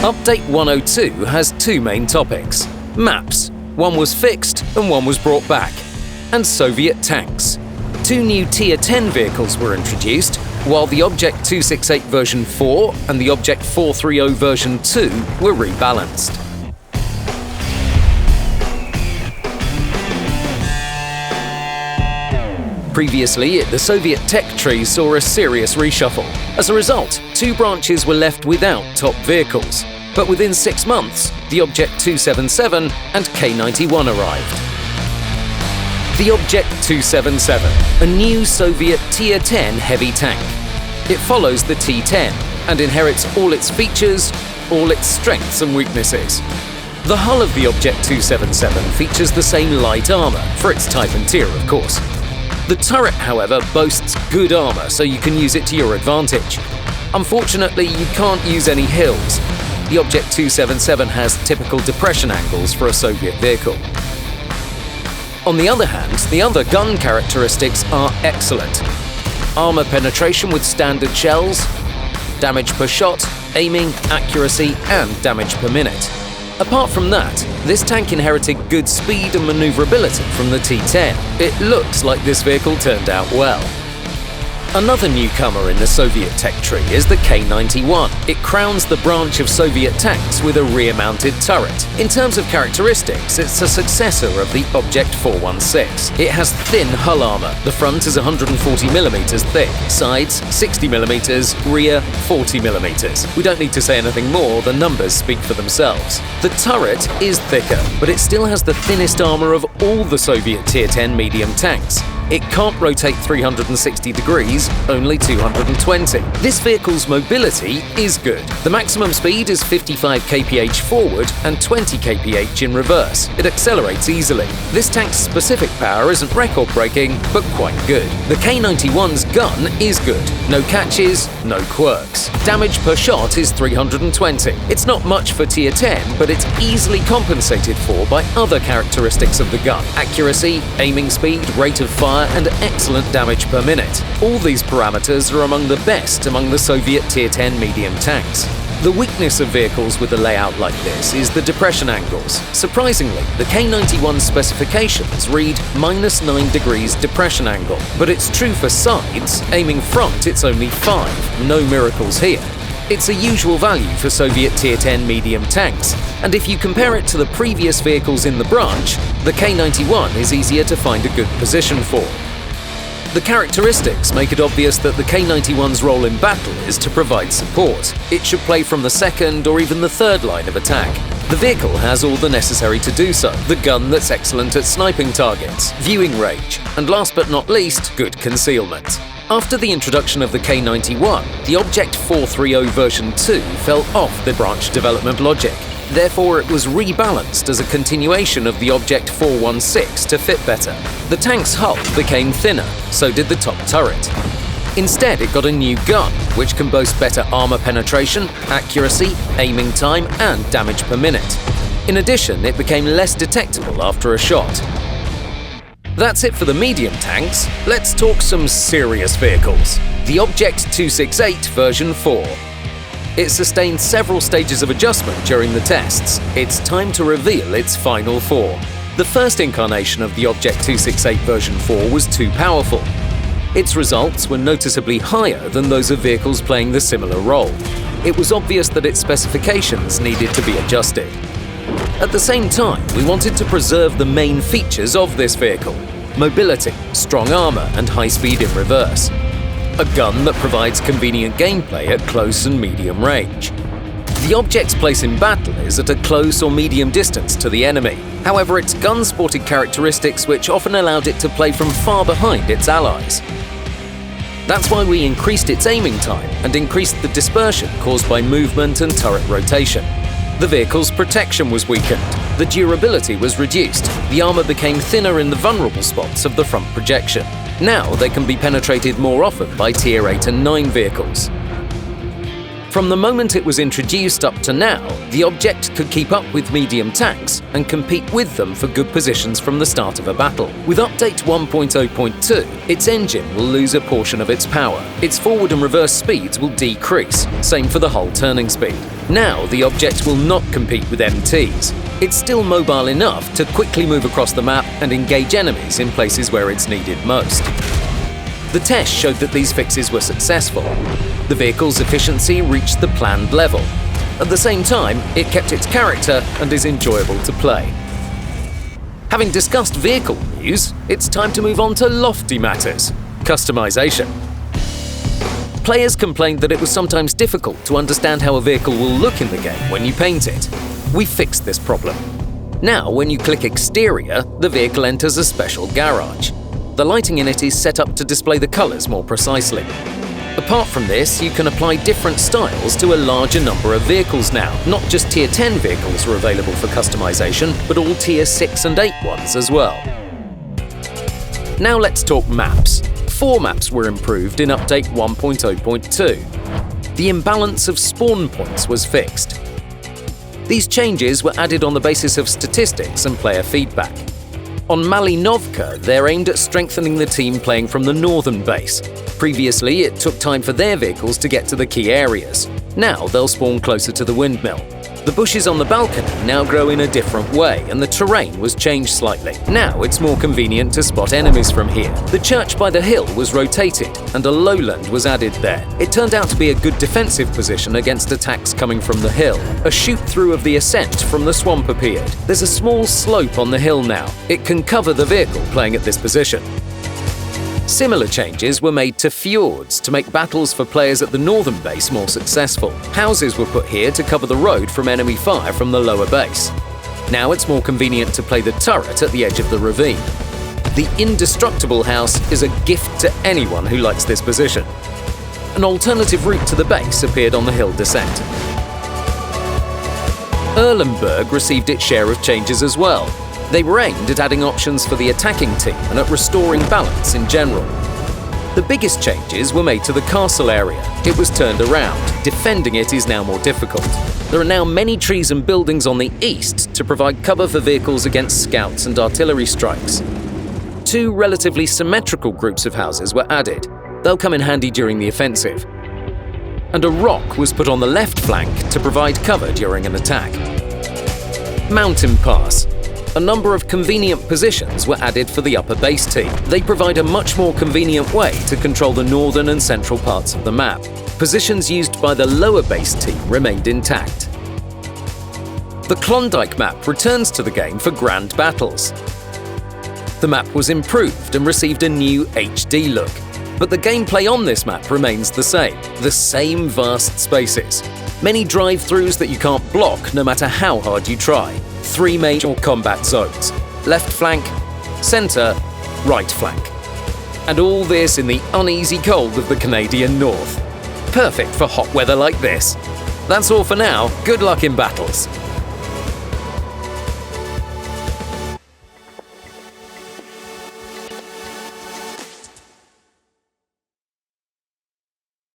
Update 102 has two main topics: maps, one was fixed and one was brought back, and Soviet tanks. Two new Tier 10 vehicles were introduced, while the Object 268 version 4 and the Object 430 version 2 were rebalanced. Previously, the Soviet tech tree saw a serious reshuffle. As a result, two branches were left without top vehicles. But within 6 months, the Object 277 and K91 arrived. The Object 277, a new Soviet Tier 10 heavy tank. It follows the T-10 and inherits all its features, all its strengths and weaknesses. The hull of the Object 277 features the same light armor, for its type and tier, of course. The turret, however, boasts good armor, so you can use it to your advantage. Unfortunately, you can't use any hills. The Object 277 has typical depression angles for a Soviet vehicle. On the other hand, the other gun characteristics are excellent. Armor penetration with standard shells, damage per shot, aiming, accuracy, and damage per minute. Apart from that, this tank inherited good speed and maneuverability from the T-10. It looks like this vehicle turned out well. Another newcomer in the Soviet tech tree is the K91. It crowns the branch of Soviet tanks with a rear-mounted turret. In terms of characteristics, it's a successor of the Object 416. It has thin hull armor. The front is 140mm thick, sides 60mm, rear 40mm. We don't need to say anything more, the numbers speak for themselves. The turret is thicker, but it still has the thinnest armor of all the Soviet Tier 10 medium tanks. It can't rotate 360 degrees, only 220. This vehicle's mobility is good. The maximum speed is 55 kph forward and 20 kph in reverse. It accelerates easily. This tank's specific power isn't record-breaking, but quite good. The K91's gun is good. No catches, no quirks. Damage per shot is 320. It's not much for Tier 10, but it's easily compensated for by other characteristics of the gun: accuracy, aiming speed, rate of fire, and excellent damage per minute. All these parameters are among the best among the Soviet Tier 10 medium tanks. The weakness of vehicles with a layout like this is the depression angles. Surprisingly, the K91 specifications read -9 degrees depression angle, but it's true for sides. Aiming front, it's only 5. No miracles here. It's a usual value for Soviet Tier 10 medium tanks, and if you compare it to the previous vehicles in the branch, the K91 is easier to find a good position for. The characteristics make it obvious that the K91's role in battle is to provide support. It should play from the second or even the third line of attack. The vehicle has all the necessary to do so: the gun that's excellent at sniping targets, viewing range, and last but not least, good concealment. After the introduction of the K91, the Object 430 version 2 fell off the branch development logic. Therefore, it was rebalanced as a continuation of the Object 416 to fit better. The tank's hull became thinner, so did the top turret. Instead, it got a new gun, which can boast better armor penetration, accuracy, aiming time, and damage per minute. In addition, it became less detectable after a shot. That's it for the medium tanks. Let's talk some serious vehicles. The Object 268 version 4. It sustained several stages of adjustment during the tests. It's time to reveal its final form. The first incarnation of the Object 268 version 4 was too powerful. Its results were noticeably higher than those of vehicles playing the similar role. It was obvious that its specifications needed to be adjusted. At the same time, we wanted to preserve the main features of this vehicle: mobility, strong armor, and high speed in reverse. A gun that provides convenient gameplay at close and medium range. The Object's place in battle is at a close or medium distance to the enemy. However, its gun sported characteristics which often allowed it to play from far behind its allies. That's why we increased its aiming time and increased the dispersion caused by movement and turret rotation. The vehicle's protection was weakened, the durability was reduced, the armor became thinner in the vulnerable spots of the front projection. Now they can be penetrated more often by Tier 8 and 9 vehicles. From the moment it was introduced up to now, the object could keep up with medium tanks and compete with them for good positions from the start of a battle. With update 1.0.2, its engine will lose a portion of its power. Its forward and reverse speeds will decrease, same for the hull turning speed. Now the object will not compete with MTs. It's still mobile enough to quickly move across the map and engage enemies in places where it's needed most. The test showed that these fixes were successful. The vehicle's efficiency reached the planned level. At the same time, it kept its character and is enjoyable to play. Having discussed vehicle news, it's time to move on to lofty matters: customization. Players complained that it was sometimes difficult to understand how a vehicle will look in the game when you paint it. We fixed this problem. Now, when you click Exterior, the vehicle enters a special garage. The lighting in it is set up to display the colours more precisely. Apart from this, you can apply different styles to a larger number of vehicles now. Not just Tier 10 vehicles are available for customization, but all Tier 6 and 8 ones as well. Now let's talk maps. 4 maps were improved in update 1.0.2. The imbalance of spawn points was fixed. These changes were added on the basis of statistics and player feedback. On Malinovka, they're aimed at strengthening the team playing from the northern base. Previously, it took time for their vehicles to get to the key areas. Now they'll spawn closer to the windmill. The bushes on the balcony now grow in a different way, and the terrain was changed slightly. Now it's more convenient to spot enemies from here. The church by the hill was rotated, and a lowland was added there. It turned out to be a good defensive position against attacks coming from the hill. A shoot-through of the ascent from the swamp appeared. There's a small slope on the hill now. It can cover the vehicle playing at this position. Similar changes were made to Fjords to make battles for players at the northern base more successful. Houses were put here to cover the road from enemy fire from the lower base. Now it's more convenient to play the turret at the edge of the ravine. The indestructible house is a gift to anyone who likes this position. An alternative route to the base appeared on the hill descent. Erlenberg received its share of changes as well. They were aimed at adding options for the attacking team and at restoring balance in general. The biggest changes were made to the castle area. It was turned around. Defending it is now more difficult. There are now many trees and buildings on the east to provide cover for vehicles against scouts and artillery strikes. 2 relatively symmetrical groups of houses were added. They'll come in handy during the offensive. And a rock was put on the left flank to provide cover during an attack. Mountain Pass. A number of convenient positions were added for the upper base team. They provide a much more convenient way to control the northern and central parts of the map. Positions used by the lower base team remained intact. The Klondike Map returns to the game for grand battles. The map was improved and received a new HD look. But the gameplay on this map remains the same vast spaces. Many drive-thrus that you can't block no matter how hard you try. 3 major combat zones: left flank, centre, right flank. And all this in the uneasy cold of the Canadian North. Perfect for hot weather like this. That's all for now. Good luck in battles.